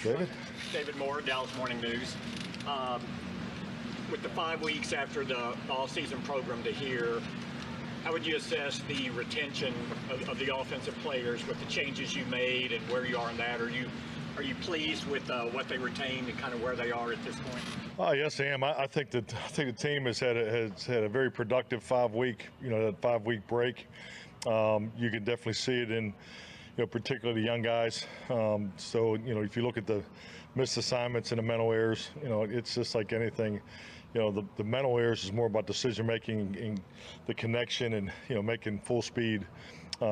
David? David Moore, Dallas Morning News. With the 5 weeks after the all-season program to here, how would you assess the retention of the offensive players with the changes you made and where you are in that? Are you pleased with what they retained and kind of where they are at this point? Oh, yes, I am. I think the team has had a very productive 5 week, that 5 week break. You can definitely see it in, particularly the young guys. So, if you look at the missed assignments and the mental errors, it's just like anything. The mental errors is more about decision making and the connection and, making full speed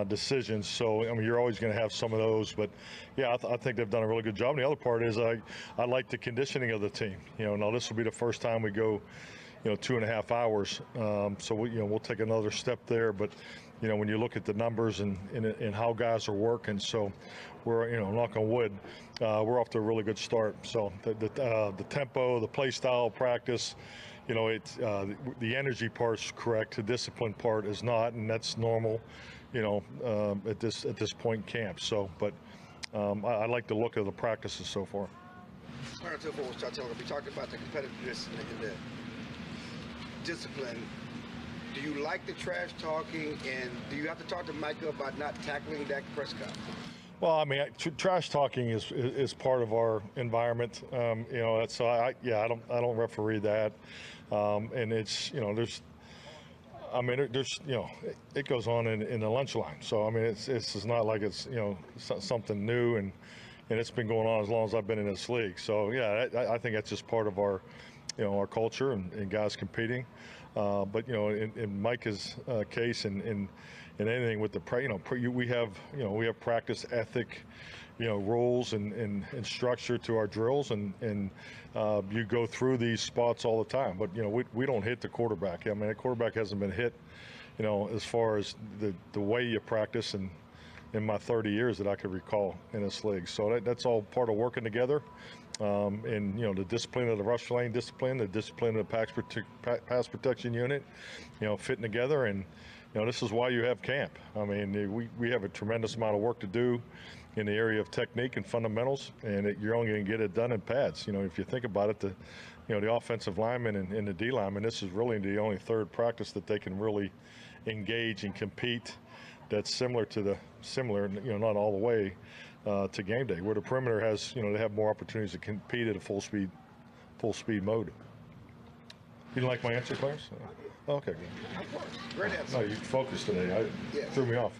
decisions. So, you're always going to have some of those. But, yeah, I think they've done a really good job. And the other part is I like the conditioning of the team. Now this will be the first time we go 2.5 hours. So we'll take another step there. But when you look at the numbers and how guys are working, so we're knock on wood, we're off to a really good start. So the tempo, the play style, practice, it's the energy part's correct. The discipline part is not, and that's normal. At this point in camp. So, but I like the look of the practices so far. We talked about the competitiveness and the discipline. Do you like the trash talking, and do you have to talk to Micah about not tackling Dak Prescott? Well, trash talking is part of our environment. So I don't referee that, and it's there's it goes on in the lunch line. So it's not like it's something new, and it's been going on as long as I've been in this league. So yeah, I think that's just part of our our culture and guys competing. But in Micah's case and anything with the we have practice ethic, rules and structure to our drills, and you go through these spots all the time. But we don't hit the quarterback. The quarterback hasn't been hit, as far as the way you practice and in my 30 years that I could recall in this league. So that's all part of working together. And the discipline of the rush lane discipline, the discipline of the pass protection unit, fitting together. And this is why you have camp. We have a tremendous amount of work to do in the area of technique and fundamentals, and you're only going to get it done in pads. If you think about it, the offensive lineman and the D lineman, this is really the only third practice that they can really engage and compete. That's similar, not all the way to game day, where the perimeter has, they have more opportunities to compete at a full speed mode. You didn't like my answer, Clarence? Oh, okay, good. Of course, great answer. No, you focused today. Threw me off.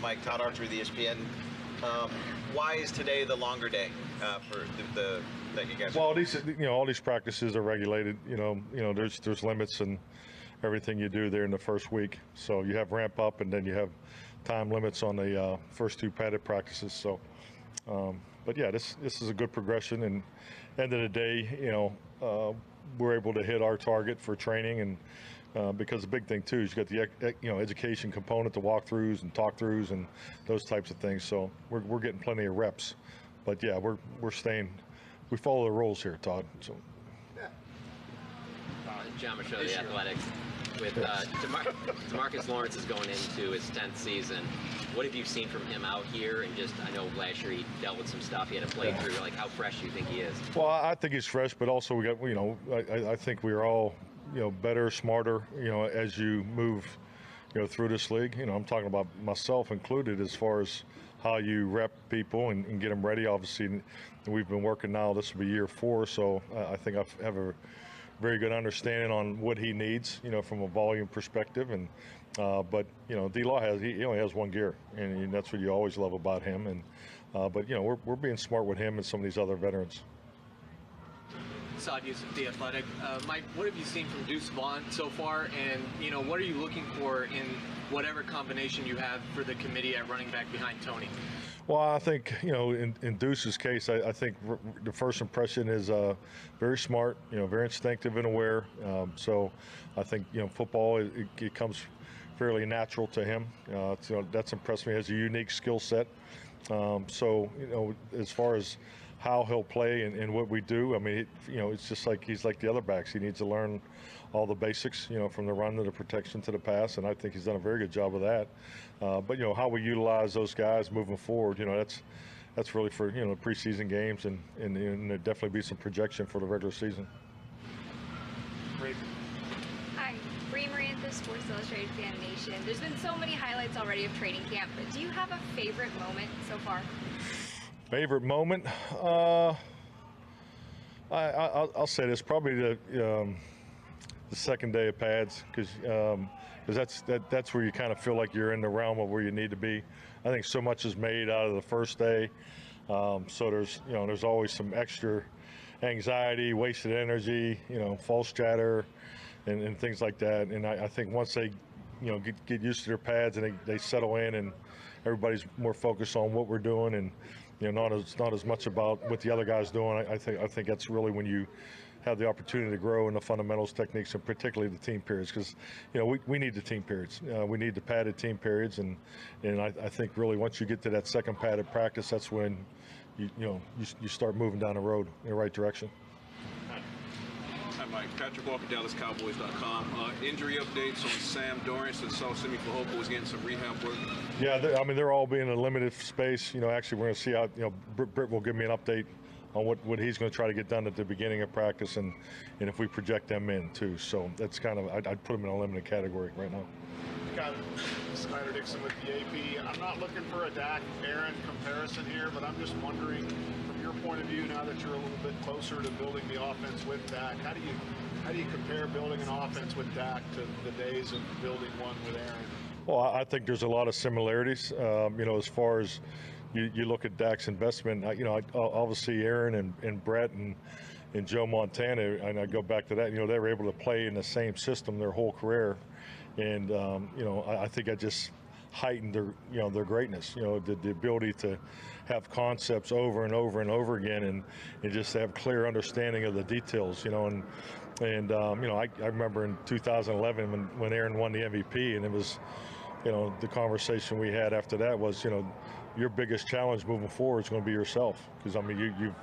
Mike, Todd Archer, the ESPN. Why is today the longer day for the that you guys? Well, all these practices are regulated. There's limits and everything you do there in the first week. So you have ramp up, and then you have time limits on the first 2 padded practices. So, but yeah, this is a good progression. And end of the day, we're able to hit our target for training, and because the big thing too is you got the education component, the walkthroughs and talkthroughs and those types of things. So we're getting plenty of reps. But yeah, we're staying. We follow the rules here, Todd. So. John Michaud, The Athletics. With DeMarcus Lawrence is going into his 10th season. What have you seen from him out here? And I know last year he dealt with some stuff he had to play through. How fresh do you think he is? Well, I think he's fresh, but also we got, I think we are all, better, smarter, as you move, through this league. I'm talking about myself included as far as how you rep people and get them ready. Obviously, we've been working now. This will be year 4, so I think I have a very good understanding on what he needs, from a volume perspective. And but D-Law he only has 1 gear, and that's what you always love about him. And but we're being smart with him and some of these other veterans. Saad Yousuf, The Athletic. Mike, what have you seen from Deuce Vaughn so far, and what are you looking for in whatever combination you have for the committee at running back behind Tony? Well, I think in Deuce's case, I think the first impression is very smart, very instinctive and aware. So I think football it comes fairly natural to him. That's impressed me. He has a unique skill set. So as far as how he'll play and what we do. I mean, it's just like he's like the other backs. He needs to learn all the basics, from the run to the protection to the pass, and I think he's done a very good job of that. But how we utilize those guys moving forward, that's really for preseason games, and there'll definitely be some projection for the regular season. Great. Hi, Bree Marantha, Sports Illustrated Fan Nation. There's been so many highlights already of training camp, but do you have a favorite moment so far? Favorite moment? I'll say this, probably the second day of pads, because that's where you kind of feel like you're in the realm of where you need to be. I think so much is made out of the first day, so there's always some extra anxiety, wasted energy, false chatter, and things like that. And I think once they get used to their pads and they settle in, and everybody's more focused on what we're doing, and not as much about what the other guy's doing. I think that's really when you have the opportunity to grow in the fundamentals, techniques, and particularly the team periods, because we need the team periods. We need the padded team periods, and I think really once you get to that second padded practice, that's when you start moving down the road in the right direction. Hi, Mike. Patrick Walker, DallasCowboys.com. Injury updates on Sam Dorrance and saw Simi Fehoko was getting some rehab work. Yeah, they're all being in a limited space. Actually, we're going to see how. Britt will give me an update on what he's going to try to get done at the beginning of practice, and if we project them in too. So that's kind of, I'd put them in a limited category right now. Got Snyder Dixon with the AP. I'm not looking for a Dak Aaron comparison here, but I'm just wondering, from your point of view, now that you're a little bit closer to building the offense with Dak, how do you compare building an offense with Dak to the days of building one with Aaron? Well, I think there's a lot of similarities. As far as you look at Dak's investment, obviously Aaron and Brett and Joe Montana, and I go back to that, they were able to play in the same system their whole career. And, I think I just heightened their greatness, the ability to have concepts over and over and over again, and just have clear understanding of the details, I remember in 2011 when Aaron won the MVP, and it was, the conversation we had after that was, your biggest challenge moving forward is going to be yourself, because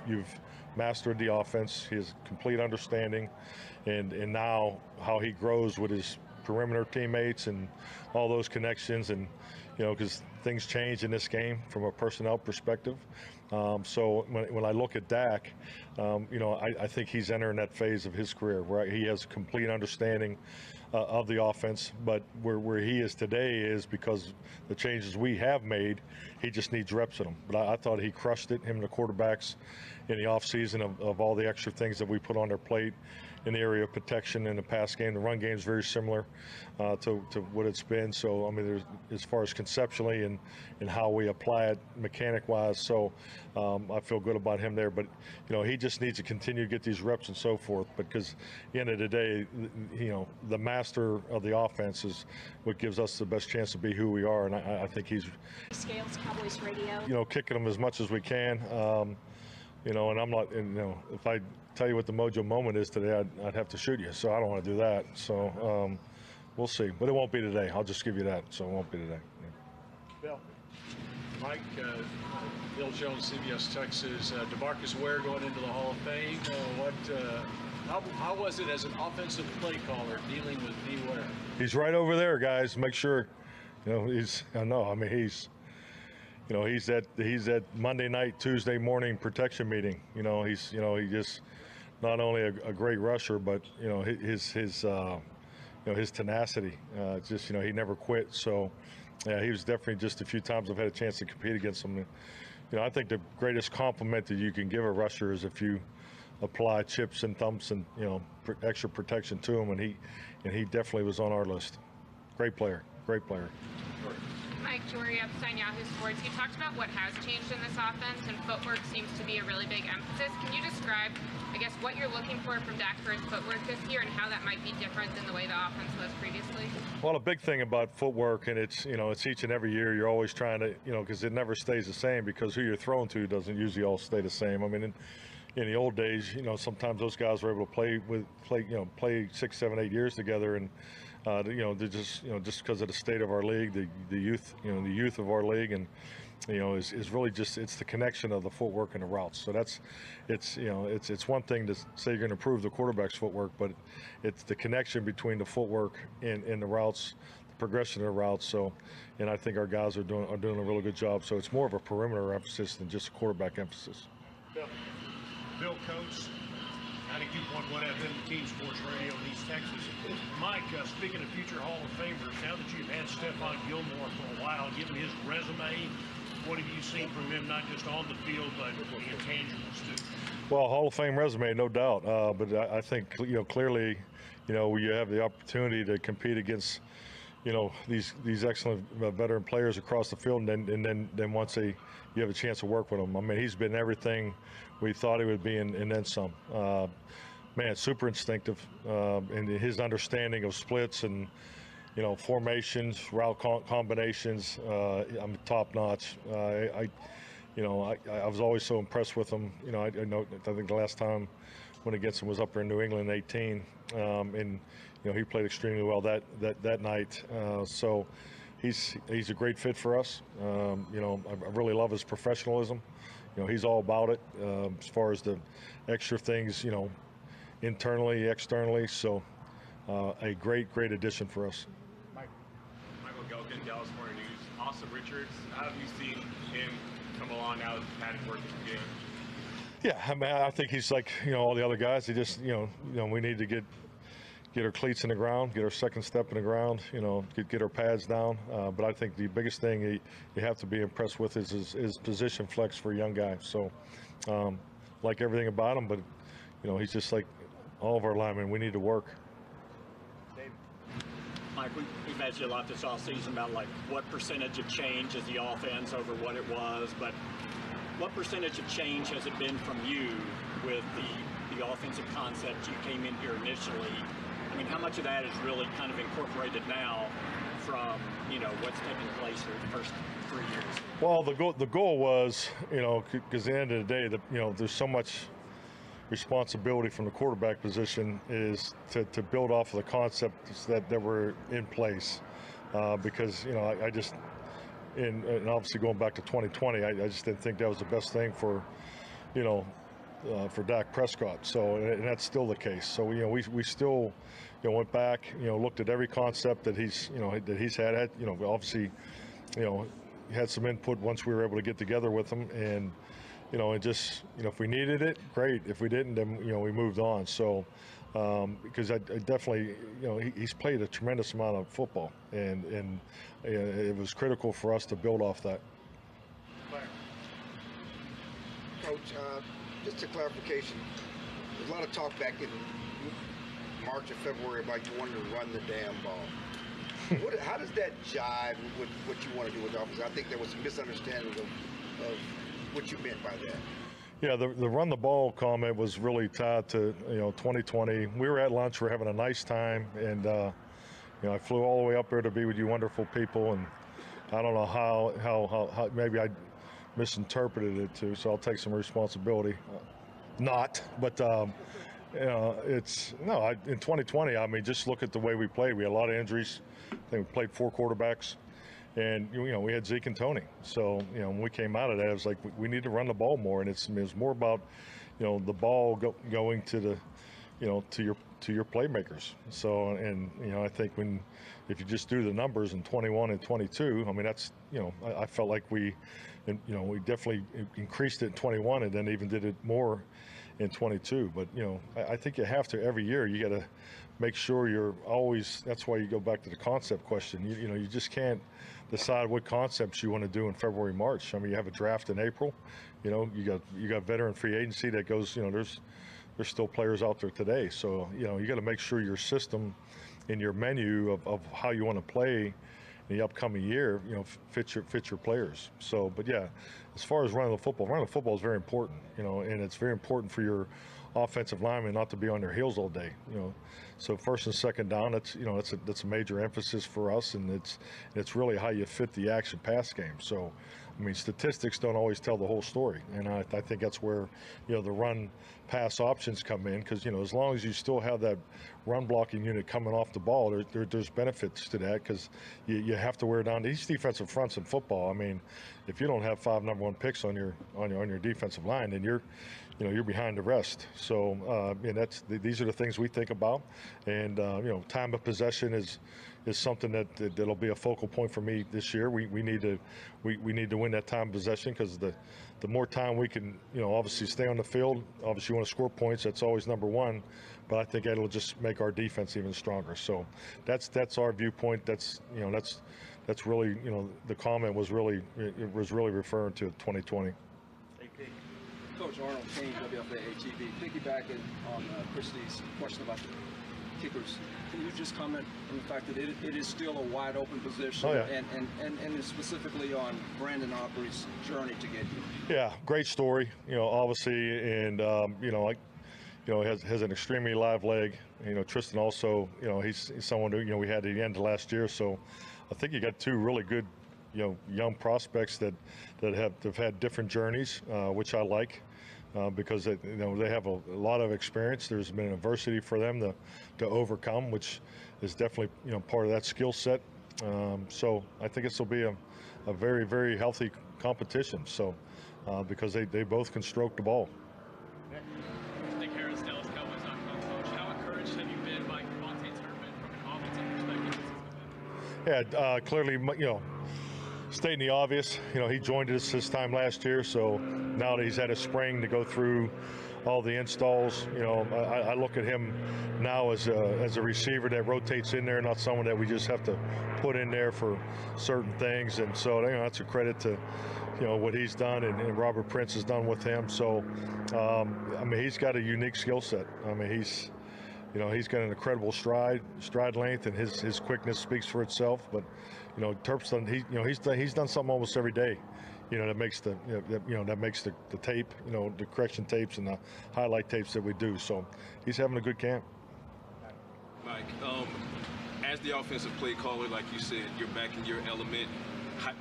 you've mastered the offense, his complete understanding, and now how he grows with his perimeter teammates and all those connections, and because things change in this game from a personnel perspective. So when I look at Dak, I think he's entering that phase of his career where he has a complete understanding of the offense, but where he is today is because the changes we have made, he just needs reps in them. But I thought he crushed it, him and the quarterbacks, in the offseason of all the extra things that we put on their plate in the area of protection in the pass game. The run game is very similar to what it's been. So, there's, as far as conceptually and how we apply it mechanic-wise, so I feel good about him there. But, he just needs to continue to get these reps and so forth, because at the end of the day, the master of the offense is what gives us the best chance to be who we are, and I think he's... Scales, Cowboys Radio. Kicking them as much as we can. And I'm not, if I tell you what the mojo moment is today, I'd have to shoot you. So I don't want to do that. So we'll see. But it won't be today. I'll just give you that. So it won't be today. Yeah. Bill. Mike, Bill Jones, CBS Texas. DeMarcus Ware going into the Hall of Fame. How was it as an offensive play caller dealing with D. Ware? He's right over there, guys. Make sure, he's at Monday night, Tuesday morning protection meeting. He's just not only a great rusher, but his tenacity. Just he never quit. So yeah, he was definitely, just a few times I've had a chance to compete against him. I think the greatest compliment that you can give a rusher is if you apply chips and thumps and extra protection to him, and he definitely was on our list. Great player. Mike Jory, Epstein, Yahoo Sports. You talked about what has changed in this offense, and footwork seems to be a really big emphasis. Can you describe, I guess, what you're looking for from Dak for his footwork this year, and how that might be different than the way the offense was previously? Well, a big thing about footwork, and it's each and every year you're always trying to, because it never stays the same, because who you're thrown to doesn't usually all stay the same. In the old days, sometimes those guys were able to play 6, 7, 8 years together, and they're just because of the state of our league, the youth of our league, and is really just, it's the connection of the footwork and the routes. So it's one thing to say you're going to improve the quarterback's footwork, but it's the connection between the footwork and the routes, the progression of the routes. So, and I think our guys are doing a really good job. So it's more of a perimeter emphasis than just a quarterback emphasis. Bill Coates, 92.1 FM, Team Sports Radio in East Texas. Mike, speaking of future Hall of Famers, now that you've had Stephon Gilmore for a while, given his resume, what have you seen from him, not just on the field, but the intangibles too? Well, Hall of Fame resume, no doubt. But I think, clearly, you have the opportunity to compete against, these excellent veteran players across the field, and then once you have a chance to work with them. I mean, he's been everything we thought he would be, and then some. Man, super instinctive, and his understanding of splits and formations, route combinations. I'm top notch. I was always so impressed with him. I think the last time went against him was up there in New England in 18, and he played extremely well that night. So he's a great fit for us. I really love his professionalism. He's all about it as far as the extra things, internally, externally. So a great addition for us. Michael Gelkin, Dallas Morning News. Austin Richards, how have you seen him come along now that Patty's working the game? Yeah, I mean, I think he's like all the other guys. He just we need to get our cleats in the ground, get our second step in the ground, get our pads down. But I think the biggest thing you have to be impressed with is position flex for a young guy. So like everything about him, but he's just like all of our linemen. We need to work. Mike, we've asked you a lot this offseason about what percentage of change is the offense over what it was, but what percentage of change has it been from you with the offensive concept you came in here initially? I mean, how much of that is really kind of incorporated now from, what's taking place for the first 3 years? Well, the goal was, because at the end of the day, there's so much responsibility from the quarterback position is to build off of the concepts that were in place. Because, I just, and obviously going back to 2020, I just didn't think that was the best thing for Dak Prescott. So, and that's still the case. So, we still, went back, looked at every concept that he's had. Obviously, had some input once we were able to get together with him, and and just if we needed it, great. If we didn't, then we moved on. So, because I definitely, he's played a tremendous amount of football, and it was critical for us to build off that. Coach, just a clarification. There's a lot of talk back in March or February about you wanted to run the damn ball. How does that jive with what you want to do with the offense? I think there was some misunderstanding of what you meant by that. Yeah, the run the ball comment was really tied to 2020. We were at lunch, we were having a nice time, and I flew all the way up there to be with you wonderful people, and I don't know how maybe I misinterpreted it too, so I'll take some responsibility. But in 2020, I mean, just look at the way we played. We had a lot of injuries. I think we played 4 quarterbacks. And, we had Zeke and Tony. So, when we came out of that, it was like, we need to run the ball more. And it was more about, the ball going to the, to your playmakers. So, and, I think if you just do the numbers in 21 and 22, I mean, that's, I felt like we definitely increased it in 21 and then even did it more in 22. But, I think you have to every year, you got to make sure you're always, that's why you go back to the concept question. You just can't decide what concepts you want to do in February, March. I mean, you have a draft in April, you got veteran free agency that goes, there's still players out there today. So, you got to make sure your system in your menu of how you want to play in the upcoming year, fit your players. So, but yeah, as far as running the football is very important, and it's very important for your offensive linemen not to be on their heels all day, So first and second down, that's a major emphasis for us, and it's really how you fit the action pass game. So, I mean, statistics don't always tell the whole story, and I think that's where the run pass options come in, because as long as you still have that run blocking unit coming off the ball, there's benefits to that, because you have to wear down these defensive fronts in football. I mean, if you don't have 5 #1 picks on your defensive line, then you're behind the rest. So and these are the things we think about, and time of possession is something that'll be a focal point for me this year. We need to win that time of possession, because the more time we can obviously stay on the field, obviously you want to score points. That's always number one, but I think that'll just make our defense even stronger. So that's our viewpoint. That's really, the comment was really referring to 2020. Coach Arnold Kane, WFA-TV, piggybacking on Christie's question about the kickers, can you just comment on the fact that it is still a wide open position? Oh, yeah. and specifically on Brandon Aubrey's journey to get you? Yeah, great story, obviously, and has an extremely live leg. Tristan also, he's someone who we had at the end of last year, so I think you got 2 really good young prospects that have had different journeys, which I like, because they have a lot of experience. There's been adversity for them to overcome, which is definitely part of that skill set. So I think this will be a very, very healthy competition. So because they both can stroke the ball. Nick Harris, Dallas Cowboys.com. Coach, how encouraged have you been by Devontae Turpin from an offensive perspective? Yeah, clearly, stating the obvious, he joined us this time last year, so now that he's had a spring to go through all the installs, I look at him now as a receiver that rotates in there, not someone that we just have to put in there for certain things. And so that's a credit to what he's done and Robert Prince has done with him. So I mean, he's got a unique skill set. I mean, he's got an incredible stride length, and his quickness speaks for itself. But Terp's done he's done something almost every day, that makes the the tape, the correction tapes and the highlight tapes that we do. So he's having a good camp. Mike, as the offensive play caller, like you said, you're back in your element.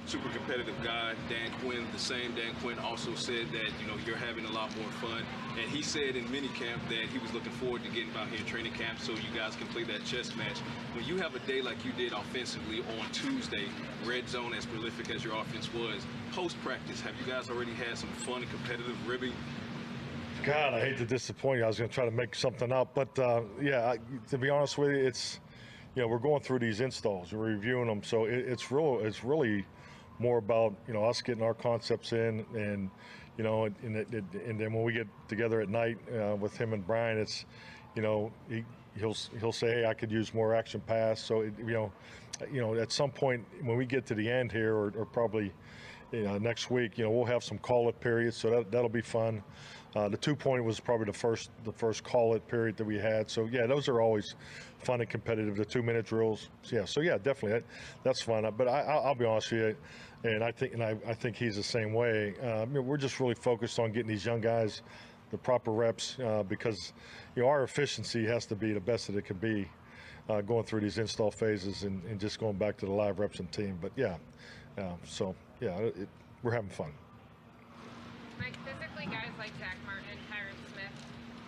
Super competitive guy. Dan Quinn, the same Dan Quinn, also said that you're having a lot more fun, and he said in minicamp that he was looking forward to getting out here in training camp so you guys can play that chess match. When you have a day like you did offensively on Tuesday, red zone as prolific as your offense was, post practice, have you guys already had some fun and competitive ribbing? God, I hate to disappoint you. I was going to try to make something up, but yeah, to be honest with you, it's we're going through these installs, we're reviewing them, so it's really more about us getting our concepts in, and and then when we get together at night with him and Brian, it's he'll say, hey, I could use more action pass. So at some point when we get to the end here, or probably next week, we'll have some call-it periods, so that'll be fun. The 2-point was probably the first call-it period that we had. So yeah, those are always fun and competitive. The 2-minute drills, yeah. So yeah, definitely that's fun. But I'll be honest with you, and I think he's the same way. We're just really focused on getting these young guys the proper reps, because our efficiency has to be the best that it can be, going through these install phases and just going back to the live reps and team. But yeah, so yeah, we're having fun. Mike, physically, guys like Zach Martin and Tyron Smith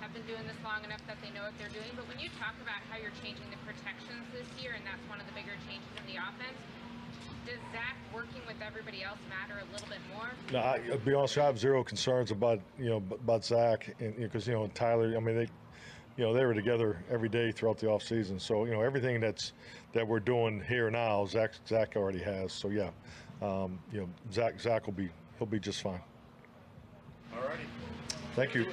have been doing this long enough that they know what they're doing. But when you talk about how you're changing the protections this year, and that's one of the bigger changes in the offense, does Zach working with everybody else matter a little bit more? No, I'll be honest, I have zero concerns about Zach, and because Tyler. I mean, they were together every day throughout the off season. So everything that we're doing here now, Zach already has. So yeah, Zach he'll be just fine. All righty. Thank you.